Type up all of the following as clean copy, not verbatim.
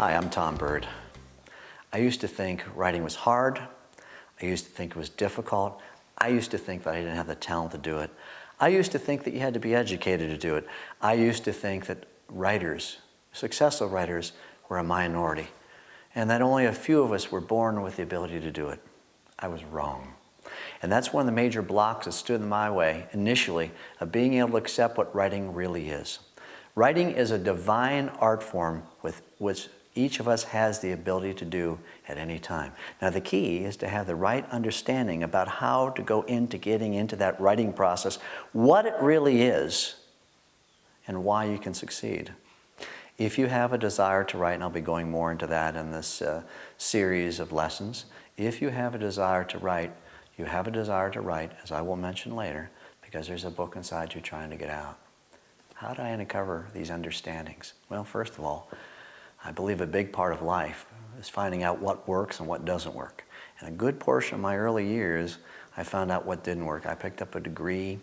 Hi, I'm TomBird. I used to think writing was hard. I used to think it was difficult. I used to think that I didn't have the talent to do it. I used to think that you had to be educated to do it. I used to think that writers, successful writers, were a minority, and that only a few of us were born with the ability to do it. I was wrong. And that's one of the major blocks that stood in my way initially of being able to accept what writing really is. Writing is a divine art form with which each of us has the ability to do at any time. Now the key is to have the right understanding about how to go into getting into that writing process, what it really is, and why you can succeed. If you have a desire to write, and I'll be going more into that in this series of lessons, if you have a desire to write, you have a desire to write, as I will mention later, because there's a book inside you trying to get out. How do I uncover these understandings? Well, first of all, I believe a big part of life is finding out what works and what doesn't work. And a good portion of my early years, I found out what didn't work. I picked up a degree,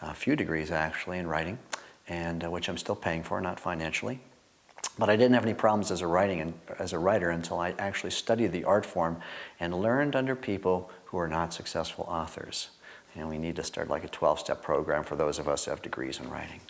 a few degrees actually, in writing, and which I'm still paying for, not financially. But I didn't have any problems as a writer until I actually studied the art form and learned under people who are not successful authors. And we need to start like a 12-step program for those of us who have degrees in writing.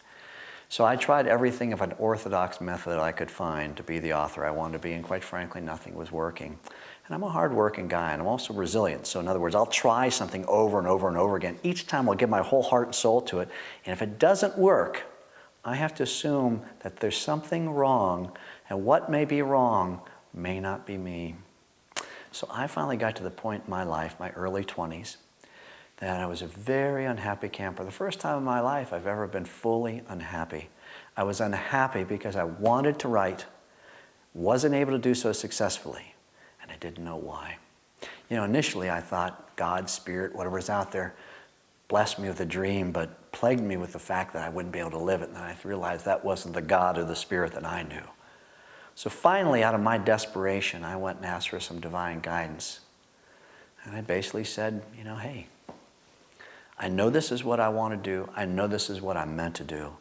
So I tried everything of an orthodox method I could find to be the author I wanted to be, and quite frankly, nothing was working. And I'm a hard-working guy, and I'm also resilient. So in other words, I'll try something over and over and over again. Each time I'll give my whole heart and soul to it, and if it doesn't work, I have to assume that there's something wrong, and what may be wrong may not be me. So I finally got to the point in my life, my early 20s, that I was a very unhappy camper. The first time in my life I've ever been fully unhappy. I was unhappy because I wanted to write, wasn't able to do so successfully, and I didn't know why. You know, initially I thought God, Spirit, whatever's out there, blessed me with a dream, but plagued me with the fact that I wouldn't be able to live it, and I realized that wasn't the God or the Spirit that I knew. So finally, out of my desperation, I went and asked for some divine guidance. And I basically said, you know, hey, I know this is what I want to do. I know this is what I'm meant to do,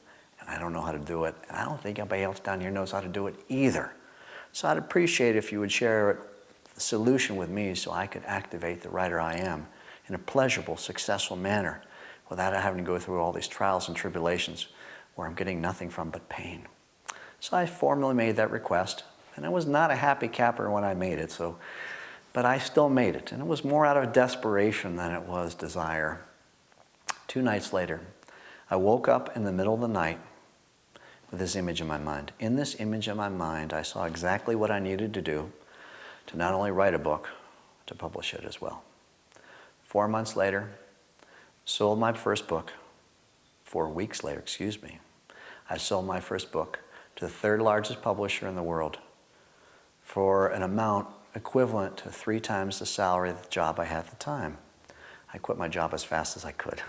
and I don't know how to do it. And I don't think anybody else down here knows how to do it either. So I'd appreciate if you would share the solution with me so I could activate the writer I am in a pleasurable, successful manner without having to go through all these trials and tribulations where I'm getting nothing from but pain. So I formally made that request, and I was not a happy camper when I made it, but I still made it, and it was more out of desperation than it was desire. 2 nights later, I woke up in the middle of the night with this image in my mind. In this image in my mind, I saw exactly what I needed to do to not only write a book, to publish it as well. 4 months later, sold my first book. 4 weeks later, I sold my first book to the 3rd largest publisher in the world for an amount equivalent to 3 times the salary of the job I had at the time. I quit my job as fast as I could.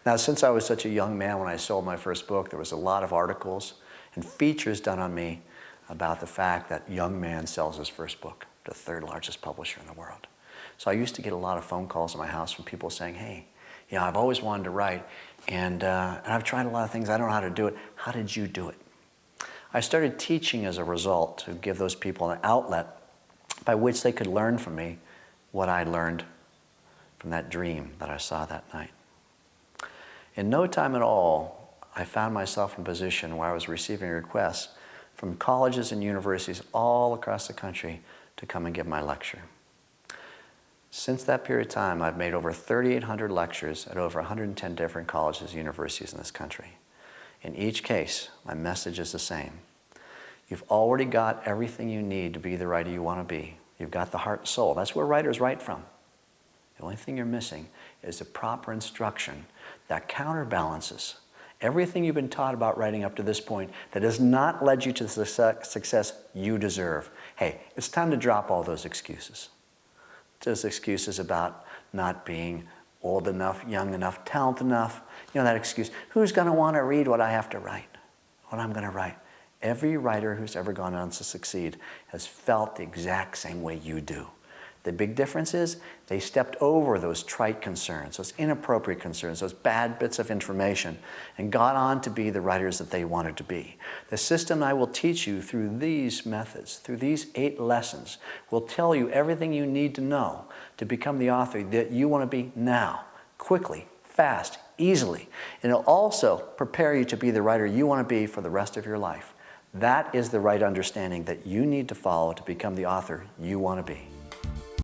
Now, since I was such a young man when I sold my first book, there was a lot of articles and features done on me about the fact that young man sells his first book to the 3rd largest publisher in the world. So I used to get a lot of phone calls in my house from people saying, hey, you know, I've always wanted to write, and I've tried a lot of things, I don't know how to do it. How did you do it? I started teaching as a result to give those people an outlet by which they could learn from me what I learned from that dream that I saw that night. In no time at all, I found myself in a position where I was receiving requests from colleges and universities all across the country to come and give my lecture. Since that period of time, I've made over 3,800 lectures at over 110 different colleges and universities in this country. In each case, my message is the same. You've already got everything you need to be the writer you want to be. You've got the heart and soul. That's where writers write from. The only thing you're missing is the proper instruction that counterbalances everything you've been taught about writing up to this point that has not led you to the success you deserve. Hey, it's time to drop all those excuses. Those excuses about not being old enough, young enough, talented enough. You know that excuse, who's going to want to read what I have to write, what I'm going to write? Every writer who's ever gone on to succeed has felt the exact same way you do. The big difference is they stepped over those trite concerns, those inappropriate concerns, those bad bits of information, and got on to be the writers that they wanted to be. The system I will teach you through these methods, through these 8 lessons, will tell you everything you need to know to become the author that you want to be now, quickly, fast, easily. And it'll also prepare you to be the writer you want to be for the rest of your life. That is the right understanding that you need to follow to become the author you want to be.